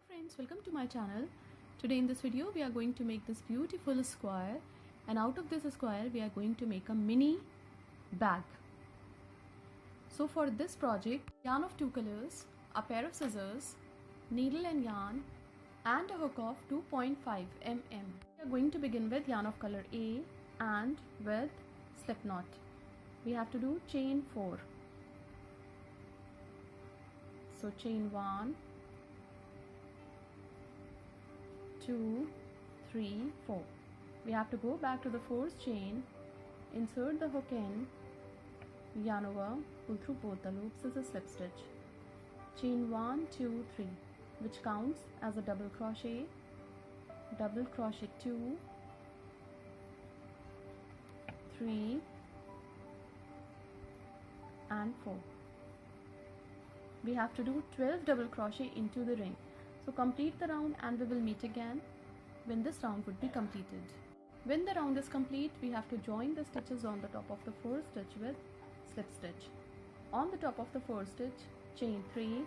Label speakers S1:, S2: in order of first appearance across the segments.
S1: friends, welcome to my channel. Today in this video we are going to make this beautiful square, and out of this square we are going to make a mini bag. So for this project, yarn of 2 colors, a pair of scissors, needle and yarn, and a hook of 2.5 mm. We are going to begin with yarn of color A and with slip knot. We have to do chain 4. So chain 1, 2, 3, 4. We have to go back to the 4th chain, insert the hook in, yarn over, pull through both the loops as a slip stitch. Chain 1, 2, 3, which counts as a double crochet 2, 3 and 4. We have to do 12 double crochet into the ring. So complete the round and we will meet again when this round would be completed. When the round is complete, we have to join the stitches on the top of the 4th stitch with slip stitch. On the top of the 4th stitch, chain 3,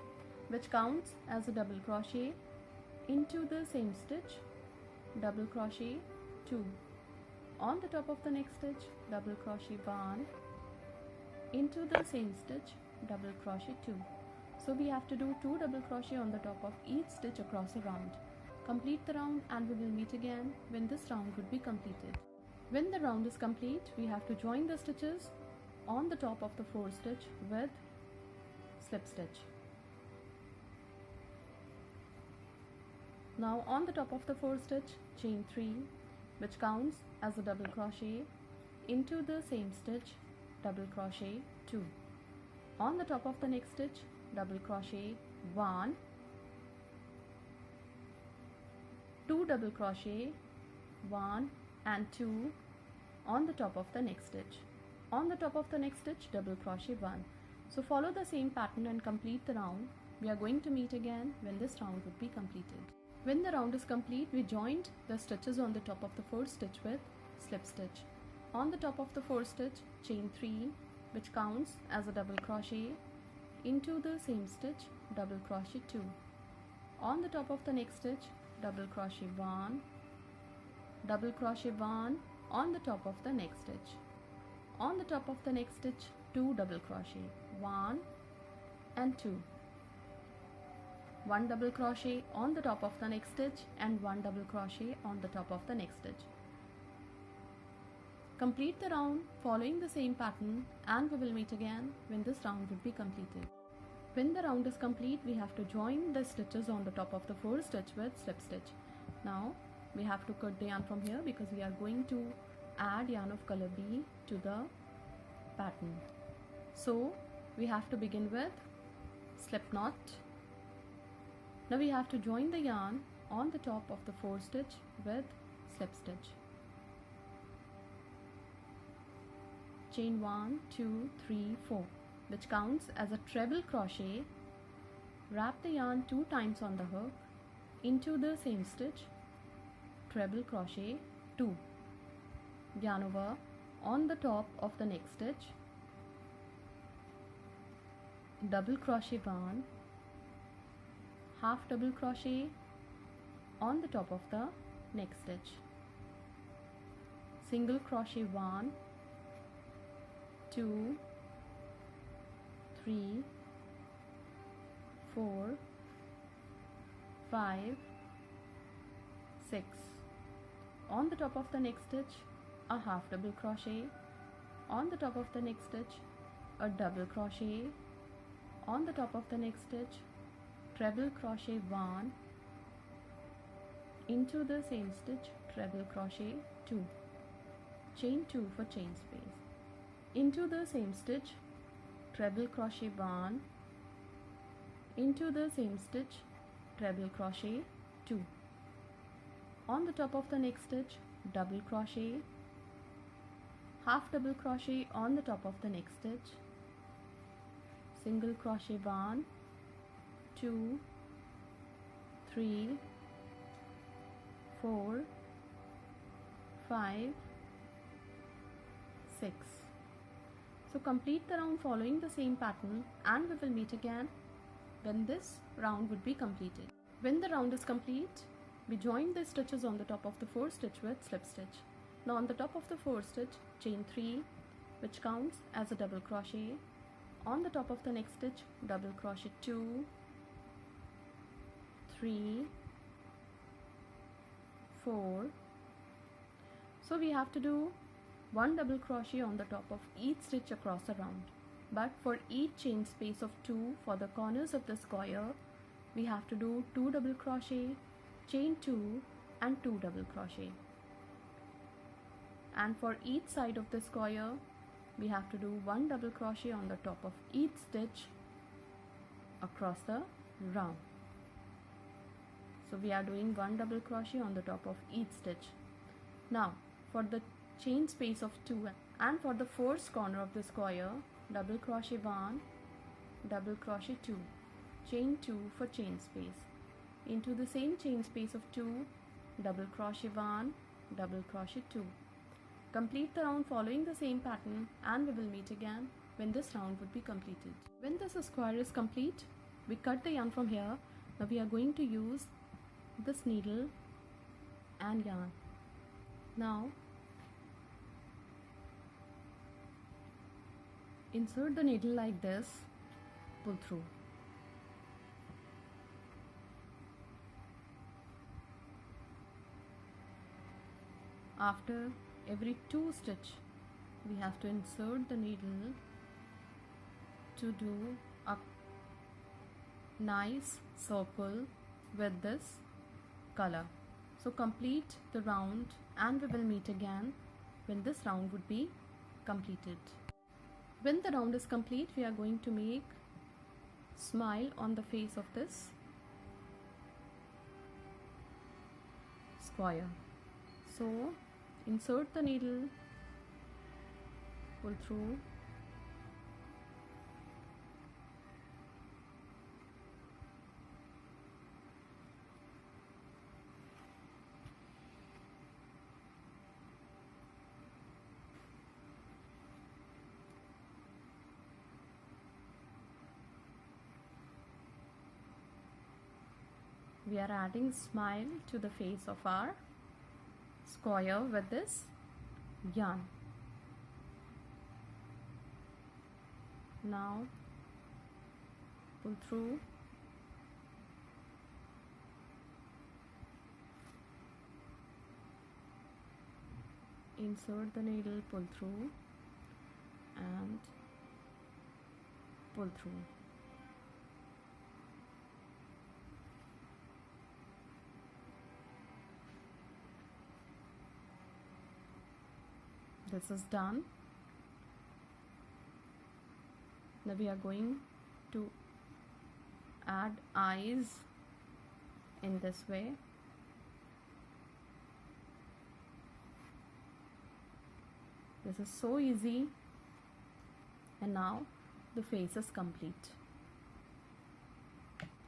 S1: which counts as a double crochet, into the same stitch, double crochet 2. On the top of the next stitch, double crochet 1, into the same stitch, double crochet 2. So we have to do 2 double crochet on the top of each stitch across a round. Complete the round and we will meet again when this round would be completed. When the round is complete, we have to join the stitches on the top of the 4th stitch with slip stitch. Now on the top of the 4th stitch, chain 3, which counts as a double crochet, into the same stitch, double crochet 2. On the top of the next stitch, double crochet 1, 2 double crochet 1 and 2 on the top of the next stitch. On the top of the next stitch, double crochet 1. So follow the same pattern and complete the round. We are going to meet again when this round would be completed. When the round is complete, we joined the stitches on the top of the 4th stitch with slip stitch. On the top of the 4th stitch, chain 3, which counts as a double crochet, into the same stitch, double crochet 2. On the top of the next stitch, double crochet 1, double crochet 1 on the top of the next stitch. On the top of the next stitch, 2 double crochet, 1 and 2. 1 double crochet on the top of the next stitch and 1 double crochet on the top of the next stitch. Complete the round following the same pattern and we will meet again when this round would be completed. When the round is complete, we have to join the stitches on the top of the 4th stitch with slip stitch. Now we have to cut the yarn from here because we are going to add yarn of color B to the pattern. So we have to begin with slip knot. Now we have to join the yarn on the top of the 4th stitch with slip stitch. Chain 1, 2, 3, 4, which counts as a treble crochet. Wrap the yarn 2 times on the hook, into the same stitch, treble crochet 2. Yarn over on the top of the next stitch, double crochet 1, half double crochet on the top of the next stitch, single crochet 1, 2, 3, 4, 5, 6. On the top of the next stitch, a half double crochet. On the top of the next stitch, a double crochet. On the top of the next stitch, treble crochet 1, into the same stitch, treble crochet 2. Chain 2 for chain space. Into the same stitch, treble crochet 1, into the same stitch, treble crochet 2. On the top of the next stitch, double crochet, half double crochet on the top of the next stitch, single crochet 1, 2, 3, 4, 5, 6. So complete the round following the same pattern and we will meet again when this round would be completed. When the round is complete, we join the stitches on the top of the 4th stitch with slip stitch. Now on the top of the 4th stitch, chain 3, which counts as a double crochet. On the top of the next stitch, double crochet 2, 3, 4. So we have to do 1 double crochet on the top of each stitch across the round. But for each chain space of 2 for the corners of the square, we have to do 2 double crochet, chain 2 and 2 double crochet. And for each side of the square, we have to do 1 double crochet on the top of each stitch across the round. So we are doing 1 double crochet on the top of each stitch. Now for the chain space of 2 and for the 4th corner of the square, double crochet 1, double crochet 2, chain 2 for chain space. Into the same chain space of 2, double crochet 1, double crochet 2. Complete the round following the same pattern and we will meet again when this round would be completed. When this square is complete, we cut the yarn from here. Now we are going to use this needle and yarn. Now insert the needle like this, pull through. After every 2 stitch, we have to insert the needle to do a nice circle with this color. So complete the round and we will meet again when this round would be completed. When the round is complete, we are going to make smile on the face of this square. So insert the needle, pull through, we are adding smile to the face of our square with this yarn. Now pull through, insert the needle, pull through and pull through. This is done. Now we are going to add eyes in this way. This is so easy, and now the face is complete.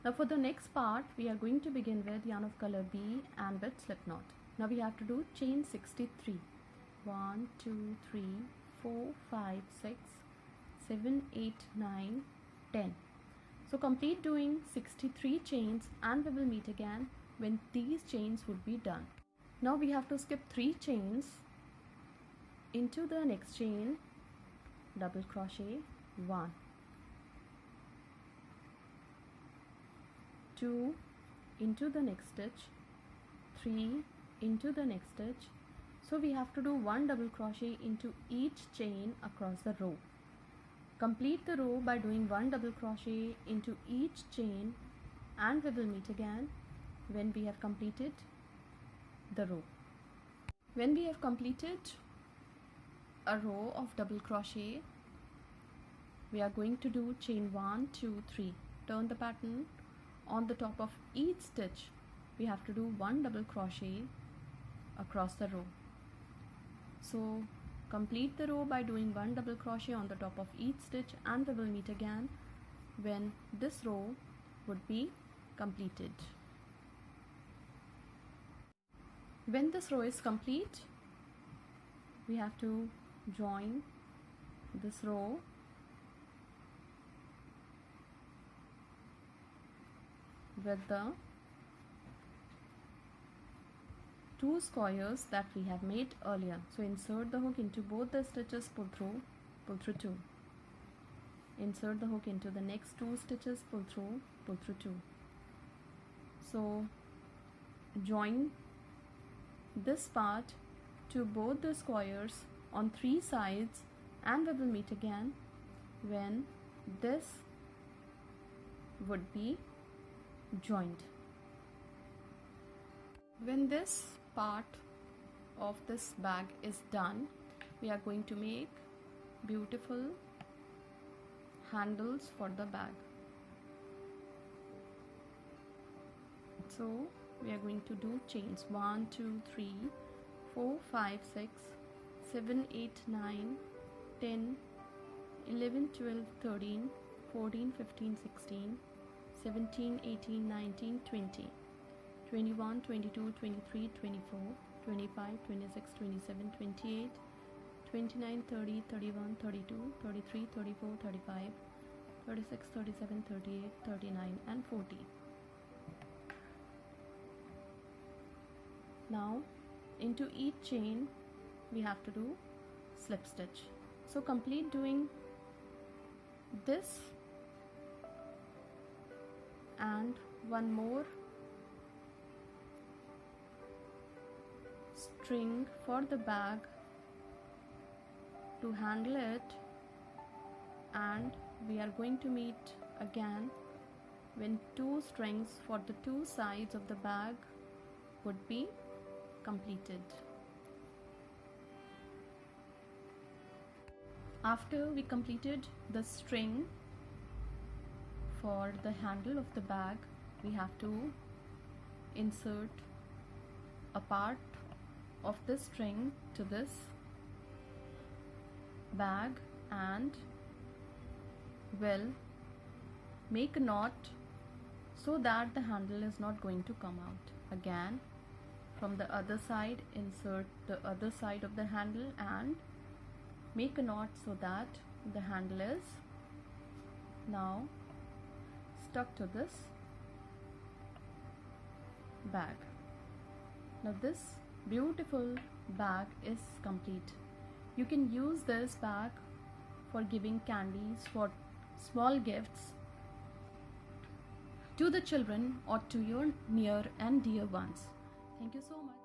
S1: Now for the next part, we are going to begin with yarn of color B and with slip knot. Now we have to do chain 63. 1, 2, 3, 4, 5, 6, 7, 8, 9, 10. So complete doing 63 chains and we will meet again when these chains would be done. Now we have to skip 3 chains into the next chain, double crochet 1, 2 into the next stitch, 3 into the next stitch. So we have to do 1 double crochet into each chain across the row. Complete the row by doing 1 double crochet into each chain and we will meet again when we have completed the row. When we have completed a row of double crochet, we are going to do chain 1, 2, 3. Turn the pattern. On the top of each stitch, we have to do 1 double crochet across the row. So complete the row by doing 1 double crochet on the top of each stitch and we will meet again when this row would be completed. When this row is complete, we have to join this row with the two squares that we have made earlier. So insert the hook into both the stitches, pull through 2. Insert the hook into the next 2 stitches, pull through 2. So join this part to both the squares on 3 sides, and we will meet again when this would be joined. When this part of this bag is done, we are going to make beautiful handles for the bag. So we are going to do chains 1 2 3 4 5 6 7 8 9 10 11 12 13 14 15 16 17 18 19 20 21 22 23 24 25 26 27 28 29 30 31 32 33 34 35 36 37 38 39 and 40. Now into each chain we have to do slip stitch. So complete doing this and one more string for the bag to handle it, and we are going to meet again when 2 strings for the 2 sides of the bag would be completed. After we completed the string for the handle of the bag, we have to insert a part of the string to this bag and make a knot so that the handle is not going to come out. Again, from the other side, insert the other side of the handle and make a knot so that the handle is now stuck to this bag. Now this beautiful bag is complete. You can use this bag for giving candies, for small gifts to the children or to your near and dear ones. Thank you so much.